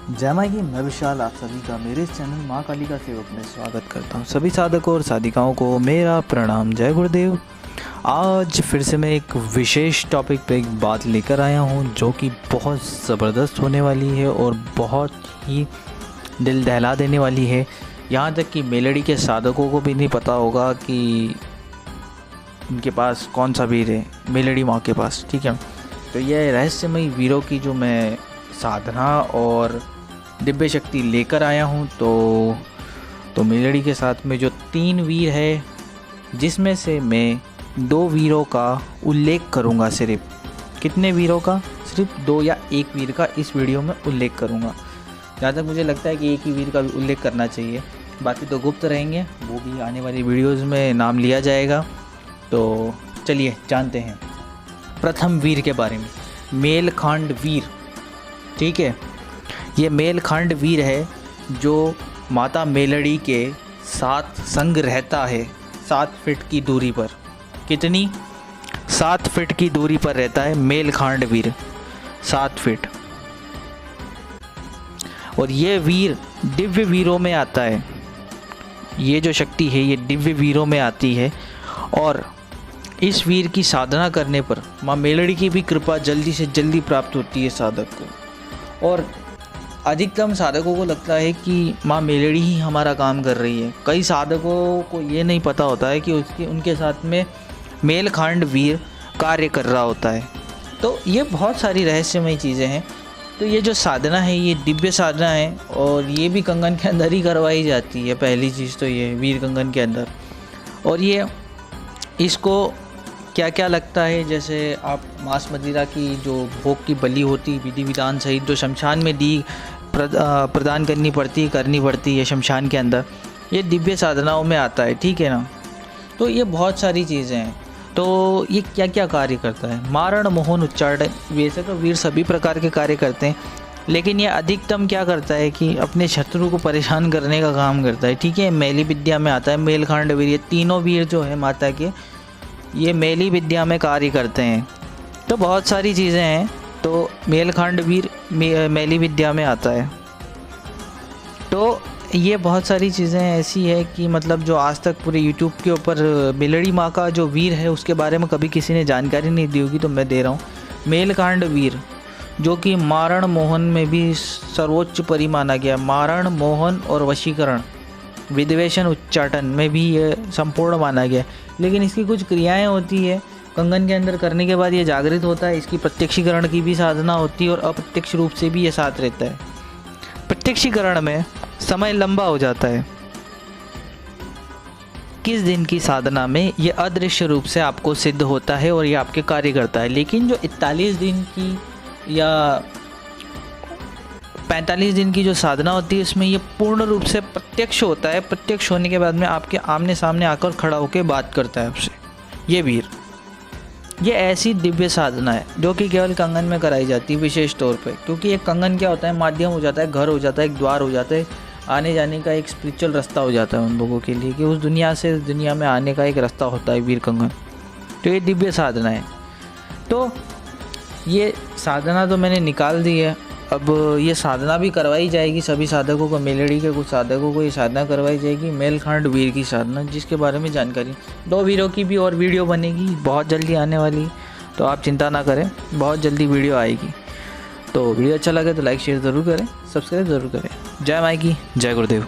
जय माँ की मैं विशाल आप सभी का मेरे इस चैनल माँ काली का सेवक में स्वागत करता हूँ। सभी साधकों और साधिकाओं को मेरा प्रणाम। जय गुरुदेव। आज फिर से मैं एक विशेष टॉपिक पे एक बात लेकर आया हूँ जो कि बहुत ज़बरदस्त होने वाली है और बहुत ही दिल दहला देने वाली है। यहाँ तक कि मेलड़ी के साधकों को भी नहीं पता होगा कि उनके पास कौन सा वीर है मेलड़ी माँ के पास। ठीक है, तो यह रहस्यमयी वीरों की जो मैं साधना और दिव्य शक्ति लेकर आया हूँ। तो मेलड़ी के साथ में जो 3 वीर है, जिसमें से मैं 2 वीरों का उल्लेख करूँगा। सिर्फ कितने वीरों का? सिर्फ 2 या 1 वीर का इस वीडियो में उल्लेख करूँगा। जहाँ तक मुझे लगता है कि एक ही वीर का भी उल्लेख करना चाहिए, बाकी तो गुप्त रहेंगे, वो भी आने वाली वीडियोज़ में नाम लिया जाएगा। तो चलिए जानते हैं प्रथम वीर के बारे में, मेलखांड वीर। ठीक है, ये मेलखांड वीर है जो माता मेलड़ी के साथ संग रहता है 7 फीट की दूरी पर। कितनी? 7 फीट की दूरी पर रहता है मेलखांड वीर, 7 फीट। और ये वीर दिव्य वीरों में आता है। ये जो शक्ति है ये दिव्य वीरों में आती है और इस वीर की साधना करने पर माँ मेलड़ी की भी कृपा जल्दी से जल्दी प्राप्त होती है साधक को। और अधिकतम साधकों को लगता है कि माँ मेलड़ी ही हमारा काम कर रही है। कई साधकों को ये नहीं पता होता है कि उनके साथ में मेलखांड वीर कार्य कर रहा होता है। तो ये बहुत सारी रहस्यमयी चीज़ें हैं। तो ये जो साधना है ये दिव्य साधना है और ये भी कंगन के अंदर ही करवाई जाती है। पहली चीज़ तो ये वीर कंगन के अंदर। और ये इसको क्या क्या लगता है, जैसे आप मांस मदिरा की जो भोग की बलि होती विधि विधान सहित जो शमशान में दी प्रदान करनी पड़ती है शमशान के अंदर, ये दिव्य साधनाओं में आता है। ठीक है ना। तो ये बहुत सारी चीज़ें हैं। तो ये क्या क्या कार्य करता है? मारण मोहन उच्चारण। वैसे तो वीर सभी प्रकार के कार्य करते हैं, लेकिन ये अधिकतम क्या करता है कि अपने शत्रु को परेशान करने का काम करता है। ठीक है, मेली विद्या में आता है मेलखांड वीर। ये तीनों वीर जो है माता के, ये मेली विद्या में कार्य करते हैं। तो बहुत सारी चीज़ें हैं। तो मेलखांड वीर मेली विद्या में आता है। तो ये बहुत सारी चीज़ें ऐसी है कि मतलब जो आज तक पूरे YouTube के ऊपर मेलड़ी माँ का जो वीर है उसके बारे में कभी किसी ने जानकारी नहीं दी होगी, तो मैं दे रहा हूँ। मेलखांड वीर जो कि मारण मोहन में भी सर्वोच्च परी माना गया। मारण मोहन और वशीकरण विद्वेषण उच्चाटन में भी ये संपूर्ण माना गया। लेकिन इसकी कुछ क्रियाएं होती है कंगन के अंदर करने के बाद ये जागृत होता है। इसकी प्रत्यक्षीकरण की भी साधना होती है और अप्रत्यक्ष रूप से भी ये साथ रहता है। प्रत्यक्षीकरण में समय लंबा हो जाता है। किस दिन की साधना में ये अदृश्य रूप से आपको सिद्ध होता है और ये आपके कार्य करता है। लेकिन जो 41 दिन की या 45 दिन की जो साधना होती है उसमें ये पूर्ण रूप से प्रत्यक्ष होता है। प्रत्यक्ष होने के बाद में आपके आमने सामने आकर खड़ा होकर बात करता है आपसे ये वीर। ये ऐसी दिव्य साधना है जो कि केवल कंगन में कराई जाती है विशेष तौर पे, क्योंकि एक कंगन क्या होता है, माध्यम हो जाता है, घर हो जाता है, एक द्वार हो जाता है, आने जाने का एक स्पिरिचुअल रास्ता हो जाता है उन लोगों के लिए कि उस दुनिया से इस दुनिया में आने का एक रास्ता होता है वीर कंगन। तो ये दिव्य साधना है। तो ये साधना तो मैंने निकाल दी है। अब ये साधना भी करवाई जाएगी सभी साधकों को। मेलड़ी के कुछ साधकों को ये साधना करवाई जाएगी मेलखांड वीर की साधना, जिसके बारे में जानकारी 2 वीरों की भी और वीडियो बनेगी, बहुत जल्दी आने वाली। तो आप चिंता ना करें, बहुत जल्दी वीडियो आएगी। तो वीडियो अच्छा लगे तो लाइक शेयर ज़रूर करें, सब्सक्राइब ज़रूर करें। जय माई की, जय गुरुदेव।